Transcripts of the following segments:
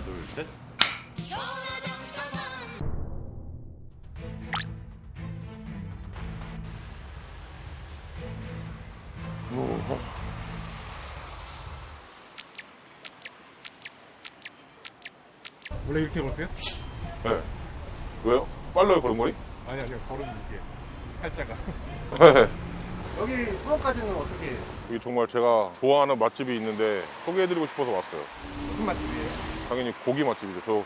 둘, 셋. 원래 이렇게 보세요? 네. 왜요? 빨라요 걸음걸이? 아니요 걸음 이게 팔자가. 여기 수원까지는 어떻게 해요? 이게 정말 제가 좋아하는 맛집이 있는데 소개해드리고 싶어서 왔어요. 무슨 맛집이에요? 당연히 고기 맛집이죠. 저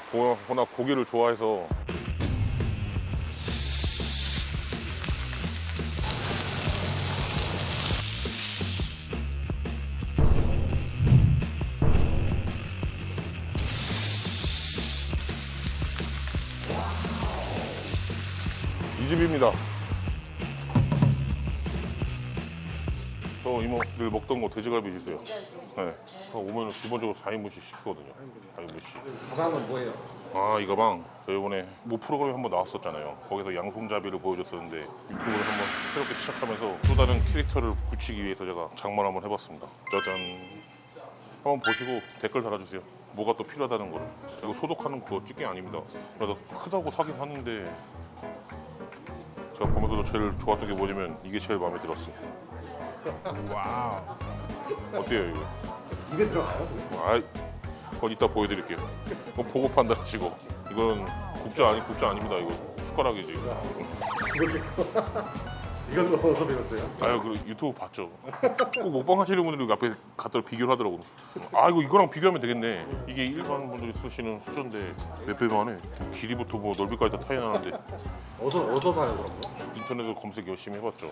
워낙 고기를 좋아해서. 이 집입니다. 저 이모들 먹던 거 돼지갈비 주세요. 네. 저 오면 기본적으로 4인분씩 시키거든요. 4인분씩. 가방은 뭐예요? 아, 이 가방. 저 이번에 모 프로그램에 한번 나왔었잖아요. 거기서 양손잡이를 보여줬었는데 유튜브를 한번 새롭게 시작하면서 또 다른 캐릭터를 붙이기 위해서 제가 장만 한번 해봤습니다. 짜잔. 한번 보시고 댓글 달아주세요. 뭐가 또 필요하다는 거를. 이거 소독하는 거 찌개 아닙니다. 그래서 크다고 사긴 하는데 제가 보면서도 제일 좋았던 게 뭐냐면 이게 제일 마음에 들었어요. 와우. 어때요 이거? 입에 들어가요? 아, 그건 이따 보여드릴게요. 그거 보고 판단하시고. 이건 국자 아닙니다. 이거 숟가락이지. 이걸로 어디서 배웠어요? 아유, 그 유튜브 봤죠. 꼭 먹방 하시는 분들이 앞에 갖다 비교를 하더라고. 아, 이거랑 비교하면 되겠네. 이게 일반 분들이 쓰시는 수저인데 몇 배만 해. 길이부터 뭐 넓이까지 다 차이 나는데 어디서 사요 그런 거? 인터넷으로 검색 열심히 해봤죠.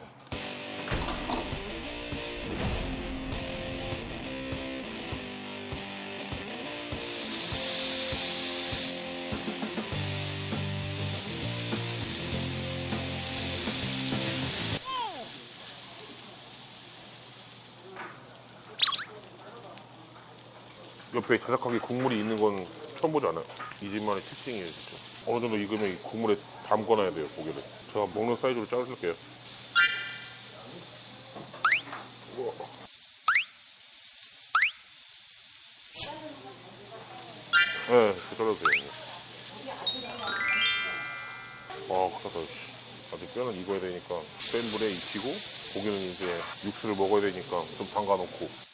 옆에 자작하게 국물이 있는 건 처음 보지 않아요. 이 집만의 특징이에요, 진짜. 어느 정도 익으면 이 국물에 담궈놔야 돼요, 고기를. 제가 먹는 사이즈로 자를게요. 우와. 네, 잘라도 돼요. 아, 그렇다. 아직 뼈는 익어야 되니까 센 불에 익히고 고기는 이제 육수를 먹어야 되니까 좀 담가놓고.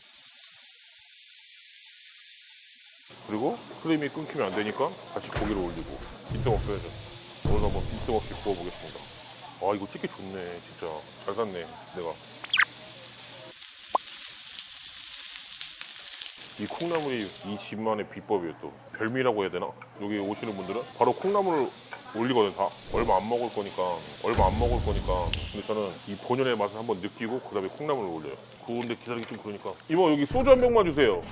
그리고 프레임이 끊기면 안 되니까 다시 고기를 올리고. 빈틈 없어야죠. 오늘 한번 빈틈 없이 구워보겠습니다. 아, 이거 찌개 좋네. 진짜 잘 샀네 내가. 이 콩나물이 이 집만의 비법이에요. 또 별미라고 해야 되나? 여기 오시는 분들은 바로 콩나물을 올리거든요. 다 얼마 안 먹을 거니까. 근데 저는 이 본연의 맛을 한번 느끼고 그 다음에 콩나물을 올려요. 구운데 기다리기 좀 그러니까. 이모, 여기 소주 한 병만 주세요.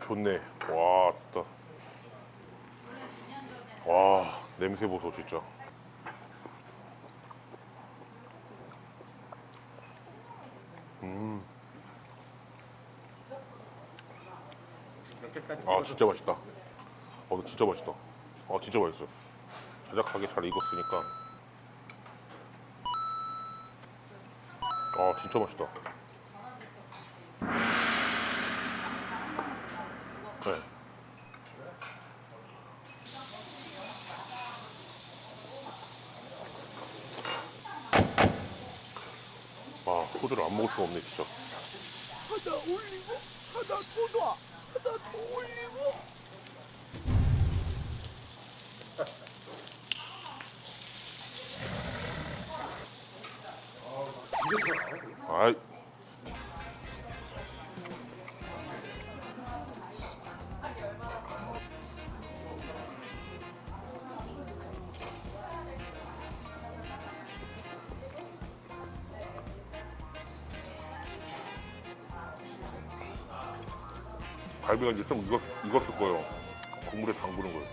좋네. 와, 따. 와, 냄새 보소 진짜. 이렇게까지 아, 진짜 맛있다. 진짜 맛있다. 진짜 맛있어요. 자작하게 잘 익었으니까. 진짜 맛있다. 네. 소주를 안 먹을 수가 없네, 진짜. 하나 올리고 하나 더 놔. 하나 더 올리고. 아이. 갈비가 이제 좀 익었을 거예요. 국물에 담그는 거예요.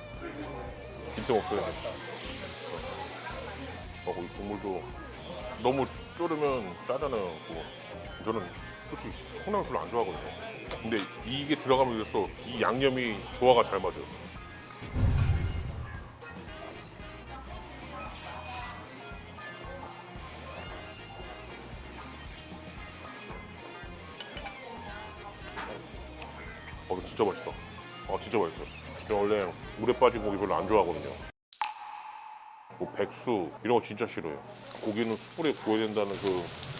빈틈 없어요. 이 국물도 너무 졸으면 짜잖아요. 저는 솔직히 콩나물 별로 안 좋아하거든요. 근데 이게 들어가면서 이 양념이 조화가 잘 맞아요. 진짜 맛있다. 진짜 맛있어요. 제가 원래 물에 빠진 고기 별로 안 좋아하거든요. 뭐 백수 이런 거 진짜 싫어요. 고기는 숯불에 구워야 된다는 그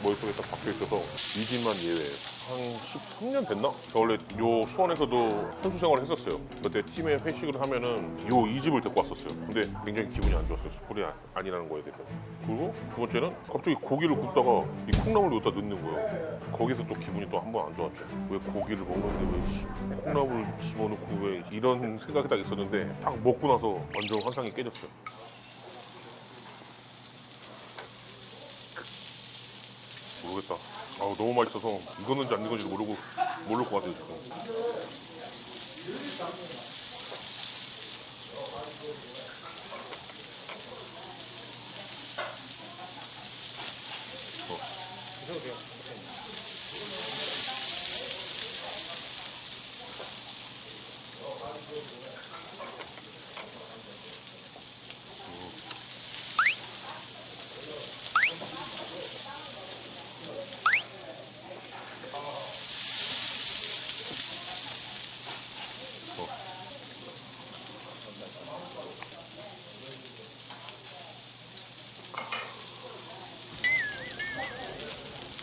머릿속에 딱 박혀 있어서 이 집만 예외예요. 한 13년 됐나? 저 원래 요 수원에서도 선수 생활을 했었어요. 그때 팀에 회식을 하면은 이 집을 데리고 왔었어요. 근데 굉장히 기분이 안 좋았어요. 숯불이 아니라는 거에 대해서. 그리고 두 번째는 갑자기 고기를 굽다가 이 콩나물을 여기다 넣는 거예요. 거기서 또 기분이 또 한 번 안 좋았죠. 왜 고기를 먹는데 왜 콩나물을 집어넣고 왜 이런 생각이 딱 있었는데 딱 먹고 나서 완전 환상이 깨졌어요. 모르겠다. 너무 맛있어서 익었는지 안 익었는지 모를 것 같아요 지금.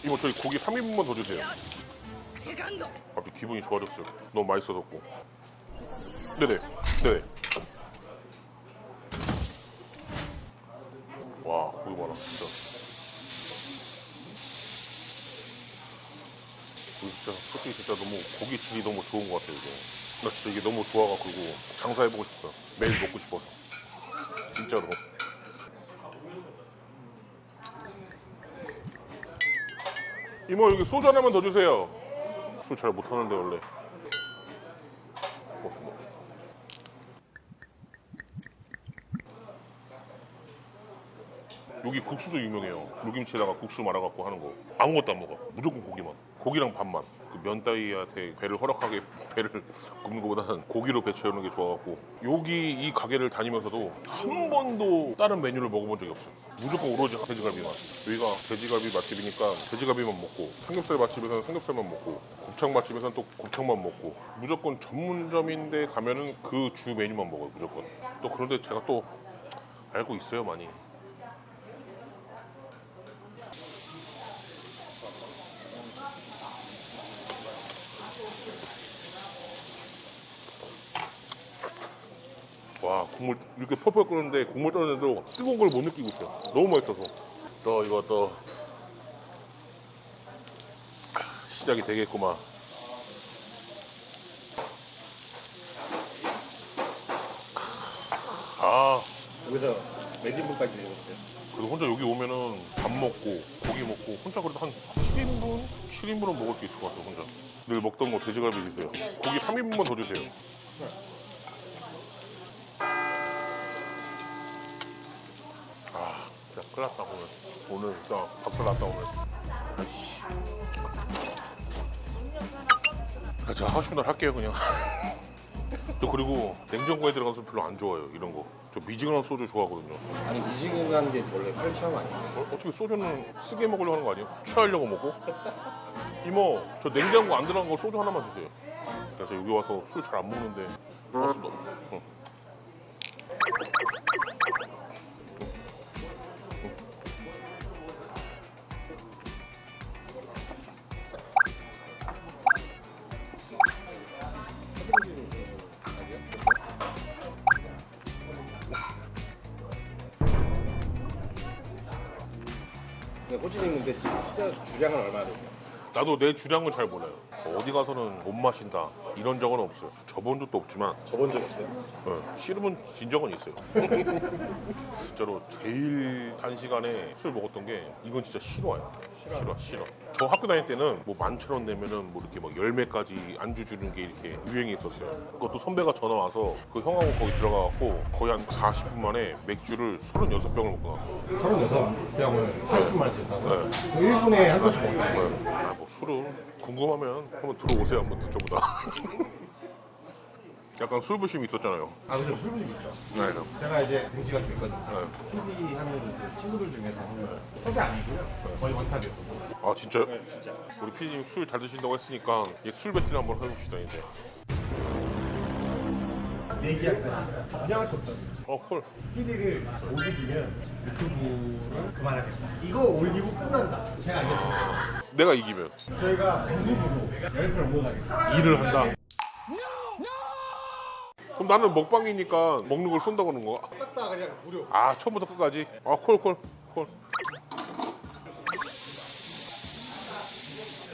이모 저희 고기 3인분만 더 주세요. 갑자기 기분이 좋아졌어요. 너무 맛있어졌고. 네네. 네네. 와 고기 많아 진짜. 솔직히 진짜 너무 고기 질이 너무 좋은 것 같아요 이게. 나 진짜 이게 너무 좋아가지고 장사해보고 싶어요. 매일 먹고 싶어서. 진짜로. 이모 여기 소주 하나만 더 주세요. 술 잘 못하는데 원래. 여기 국수도 유명해요. 물김치에다가 국수 말아갖고 하는 거. 아무것도 안 먹어. 무조건 고기만. 고기랑 밥만. 그 면 따위한테 배를 허락하게 배를 굽는 것보다는 고기로 배 채우는 게 좋아갖고. 여기 이 가게를 다니면서도 한 번도 다른 메뉴를 먹어본 적이 없어요. 무조건 오로지 돼지갈비만. 여기가 돼지갈비 맛집이니까 돼지갈비만 먹고, 삼겹살 맛집에서는 삼겹살만 먹고, 곱창 맛집에서는 또 곱창만 먹고, 무조건 전문점인데 가면은 그 주 메뉴만 먹어요. 무조건. 또 그런데 제가 또 알고 있어요 많이. 와 국물 이렇게 펄펄 끓는데 국물 떠는데도 뜨거운 걸 못 느끼고 있어. 너무 맛있어서. 또 이거 또 시작이 되겠구만. 여기서 몇 인분까지 드셨어요? 그래도 혼자 여기 오면은 밥 먹고 고기 먹고 혼자 그래도 한 7인분? 7인분은 먹을 수 있을 것 같아요 혼자. 늘 먹던 거 돼지갈비 주세요. 고기 3인분만 더 주세요. 진짜 큰일 났다 오늘 진짜 박살 났다 오늘. 제가 하고 싶은 대로 할게요 그냥. 또 그리고 냉장고에 들어가서 별로 안 좋아요 이런 거. 저 미지근한 소주 좋아하거든요. 아니 미지근한 게 원래 칼슘 아니에요? 어차피 소주는 쓰게 먹으려고 하는 거 아니에요? 취하려고 먹고? 이모 저 냉장고 안 들어간 거 소주 하나만 주세요. 그래서 여기 와서 술 잘 안 먹는데 왔습니다. 호진이 근데 진짜 주량은 얼마나 되세요? 나도 내 주량은 잘 몰라요. 어디 가서는 못 마신다 이런 적은 없어요. 저번 적도 없지만 저번 적 없어요? 씨름은 진 적은 있어요. 진짜로 제일 단시간에 술 먹었던 게 이건 진짜 싫어요. 싫어. 저 학교 다닐 때는 뭐 11,000원 내면은 뭐 이렇게 막 10매까지 안주 주는 게 이렇게 유행이 있었어요. 그것도 선배가 전화 와서 그 형하고 거기 들어가갖고 거의 한 40분 만에 맥주를 36병을 먹고 나왔어요. 36병을 40분만 드셨다고요? 네. 1분에 한 번씩 먹나요? 뭐 술은 궁금하면 한번 들어오세요. 한번 전부 다. 약간 술부심이 있었잖아요. 아 그죠, 술부심 있죠. 네. 제가 이제 등지가 좀 있거든요. 네. PD 하는 그 친구들 중에서는 회사 아니고요. 거의 원탑이었고. 아 진짜요? 네, 진짜. 우리 피디님 술 잘 드신다고 했으니까 이제 술 배틀 한번 해봅시다 이제. 내기할 거야. 그냥 할 수 없잖아. 콜. PD를 못 이기면 유튜브를 그만하겠다. 이거 올리고 끝난다. 제가 알겠습니다. 내가 이기면 저희가 무급으로 10편 응원하겠습니다. 일을 한다. 그럼 나는 먹방이니까 먹는 걸 쏜다고 하는 거야? 싹 다 그냥 무료. 아, 처음부터 끝까지? 아, 콜.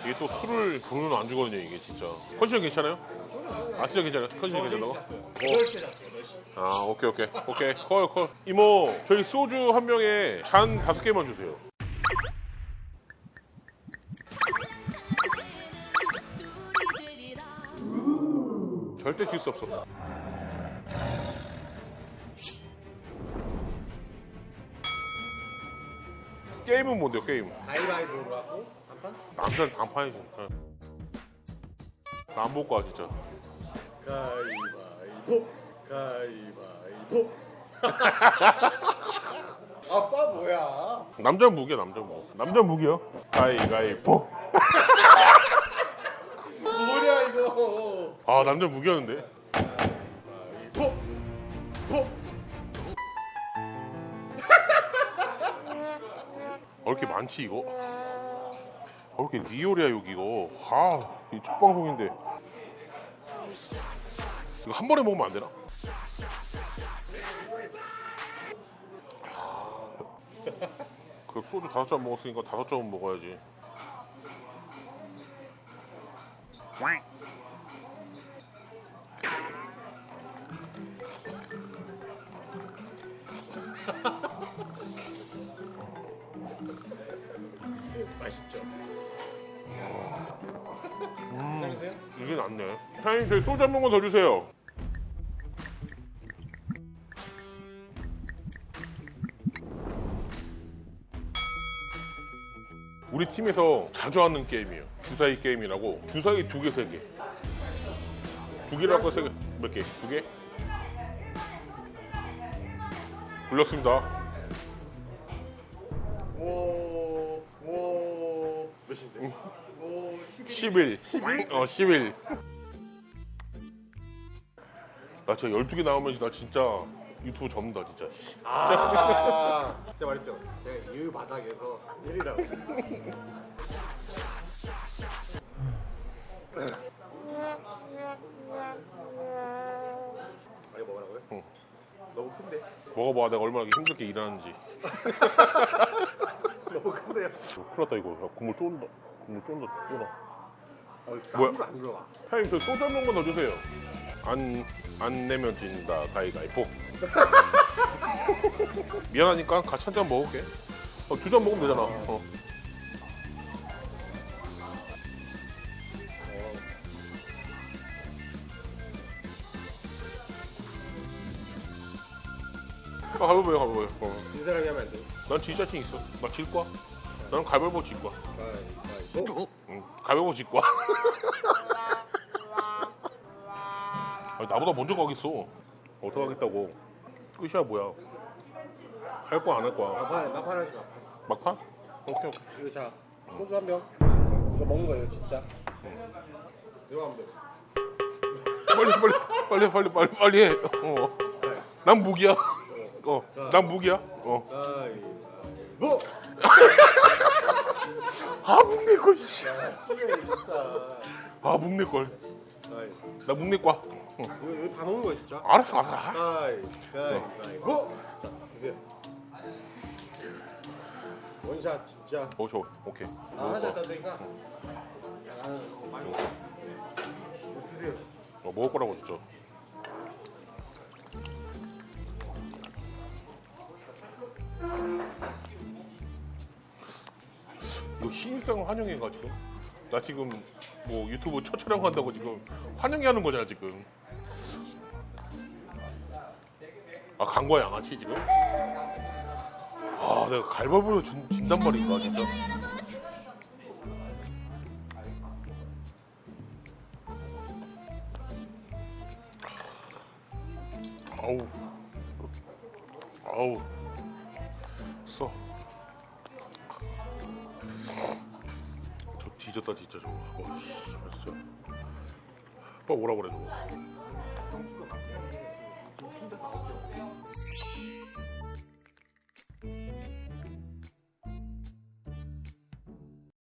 이게 또 술을 돈은 안 주거든요, 이게 진짜. 컨디션 괜찮아요? 아, 진짜 괜찮아요? 컨디션 괜찮다고? 8시에 잤어요, 8시. 아, 오케이. 콜. 이모, 저희 소주 한 병에 잔 5개만 주세요. 절대 질 수 없어. 게임은 뭔데요, 게임? 가위바위보로 하고 3판? 남자는 단판이지. 나 안 볼 거야, 진짜. 가위바위보. 아빠 뭐야? 남자 무기야, 남자 무기. 남자 무기요? 가위바위보. 뭐냐 이거? 아, 남자 무기였는데? 보. 왜 이렇게 많지, 이거? 왜 이렇게 리얼이야, 여기 이거? 아, 이 첫 방송인데. 이거 한 번에 먹으면 안 되나? 그 소주 5잔 먹었으니까 5잔은 먹어야지. 맛있죠? 괜찮으세요? 이게 낫네. 사장님, 저희 소주 한 병만 더 주세요. 우리 팀에서 자주 하는 게임이에요. 주사위 게임이라고. 주사위 2개, 3개. 2개라고 3개. 몇 개? 2개? 굴렸습니다. 오, 몇인데? 오, 11. 11. 나 진짜 12개 나오면 나 진짜 유튜브 접는다, 진짜. 제가 말했죠. 제가 이 바닥에서 1위라고. 아니 먹으라고요? 응. 너무 큰데? 먹어봐, 내가 얼마나 힘들게 일하는지. 너무 큰데요? 큰일 났다, 이거. 야, 국물 쫀다. 쫀다. 뭐야? 뭐야? 안 들어가. 사장님, 저 소주 한 병만 더 주세요. 안 내면 진다, 가위가위보. 미안하니까 같이 한 잔 먹을게. 2잔 먹으면 되잖아. 가위바위보. 진 사람이 하면 안 돼. 난 질 자신 있어. 나 질 거야. 나는 가위바위보 질 거야. 가위바위보. 가위바위보 질 거야. 아니, 나보다 먼저 가겠어. 어떻게 하겠다고. 끝이야, 뭐야. 할 거야, 안 할 거야. 막판 하지 마. 막판? 오케이. 이거 자, 소주 한 병. 이거 먹는 거예요, 진짜. 이거 하면 돼. 빨리 해. 난 무기야. 난 무기야. 가위바위보. 아, 묵내걸, 씨. 치매 진짜. 아, 묵내걸. 나 묵내과. 이거 다 먹는 거야, 진짜. 알았어. 가위바위보. 자, 드세요. 원샷 진짜. 좋아. 오케이. 하나 잘 땄으니까. 많이 먹어. 드세요. 먹을 거라고 진짜. 이거 신입생 환영회가 지금? 나 지금 뭐 유튜브 첫 촬영한다고 지금 환영회 하는 거잖아 지금. 아, 간 거야 양아치 지금? 아, 내가 갈바보로 진단 말인가 진짜. 아우 써. 저 뒤졌다 진짜 저거. 진짜. 빨리 오라 그래 저거.